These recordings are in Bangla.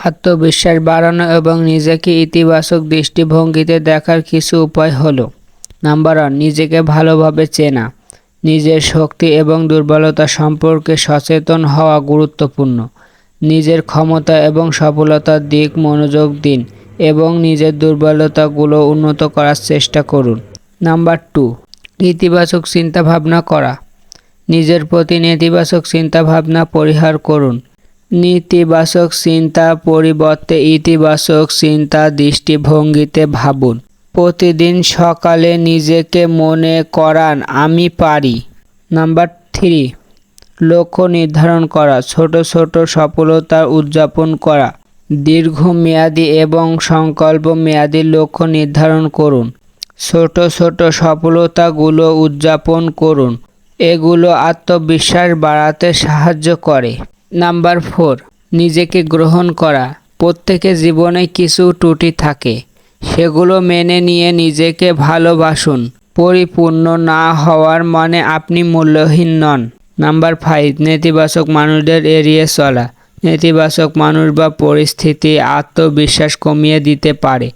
আত্মবিশ্বাস বাড়ানো এবং নিজেকে ইতিবাচক দৃষ্টিভঙ্গিতে দেখার কিছু উপায় হলো। নাম্বার 1, নিজেকে ভালোভাবে চেনা। নিজের শক্তি এবং দুর্বলতা সম্পর্কে সচেতন হওয়া গুরুত্বপূর্ণ। নিজের ক্ষমতা এবং সফলতার দিক মনোযোগ দিন এবং নিজের দুর্বলতাগুলো উন্নত করার চেষ্টা করুন। নাম্বার 2, ইতিবাচক চিন্তাভাবনা করা। নিজের প্রতি নেতিবাচক চিন্তাভাবনা পরিহার করুন। নেতিবাচক চিন্তা পরিবর্তে ইতিবাচক চিন্তা দৃষ্টিভঙ্গিতে ভাবুন। প্রতিদিন সকালে নিজেকে মনে করান আমি পারি। নাম্বার 3, লক্ষ্য নির্ধারণ করা। ছোট ছোট সফলতা উদযাপন করা। দীর্ঘমেয়াদী এবং সংকল্প মেয়াদী লক্ষ্য নির্ধারণ করুন। ছোট ছোট সফলতাগুলো উদযাপন করুন, এগুলো আত্মবিশ্বাস বাড়াতে সাহায্য করে। নাম্বার 4, নিজেকে গ্রহণ করা। প্রত্যেকের জীবনে কিছু ত্রুটি থাকে, সেগুলো মেনে নিয়ে নিজেকে ভালোবাসুন। পরিপূর্ণ না হওয়ার মানে আপনি মূল্যহীন নন। নাম্বার 5, নেতিবাচক মানুষদের এড়িয়ে চলা। নেতিবাচক মানুষ বা পরিস্থিতি আত্মবিশ্বাস কমিয়ে দিতে পারে,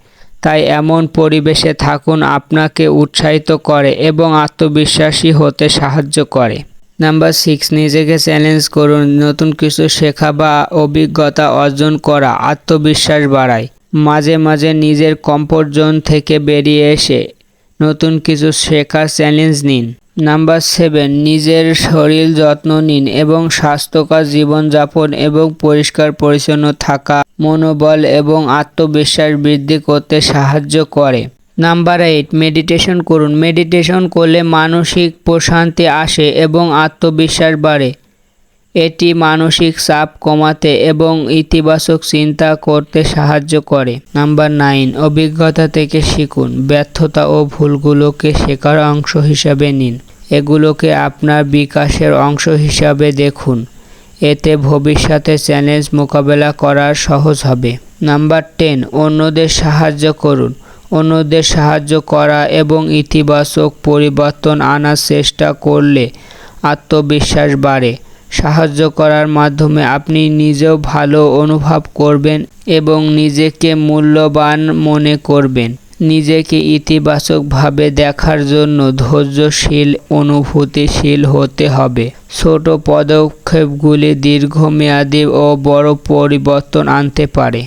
তাই এমন পরিবেশে থাকুন আপনাকে উৎসাহিত করে এবং আত্মবিশ্বাসী হতে সাহায্য করে। নাম্বার 6, নিজেকে চ্যালেঞ্জ করুন। নতুন কিছু শেখা বা অভিজ্ঞতা অর্জন করা আত্মবিশ্বাস বাড়ায়। মাঝে মাঝে নিজের কমফোর্ট জোন থেকে বেরিয়ে এসে নতুন কিছু শেখার চ্যালেঞ্জ নিন। নাম্বার 7, নিজের শরীর যত্ন নিন এবং স্বাস্থ্যকর জীবনযাপন এবং পরিষ্কার পরিচ্ছন্ন থাকা মনোবল এবং আত্মবিশ্বাস বৃদ্ধি করতে সাহায্য করে। নাম্বার 8, মেডিটেশন করুন। মেডিটেশন করলে মানসিক প্রশান্তি আসে এবং আত্মবিশ্বাস বাড়ে। এটি মানসিক চাপ কমাতে এবং ইতিবাচক চিন্তা করতে সাহায্য করে। নাম্বার 9, অভিজ্ঞতা থেকে শিখুন। ব্যর্থতা ও ভুলগুলোকে শেখার অংশ হিসাবে নিন। এগুলোকে আপনার বিকাশের অংশ হিসাবে দেখুন। এতে ভবিষ্যতে চ্যালেঞ্জ মোকাবেলা করা সহজ হবে। নাম্বার 10, অন্যদের সাহায্য করুন। অন্যদের সাহায্য করা এবং ইতিবাচক পরিবর্তন আনার চেষ্টা করলে আত্মবিশ্বাস বাড়ে। সাহায্য করার মাধ্যমে আপনি নিজেও ভালো অনুভব করবেন এবং নিজেকে মূল্যবান মনে করবেন। নিজেকে ইতিবাচকভাবে দেখার জন্য ধৈর্যশীল অনুভূতিশীল হতে হবে। ছোট পদক্ষেপগুলি দীর্ঘমেয়াদী ও বড় পরিবর্তন আনতে পারে।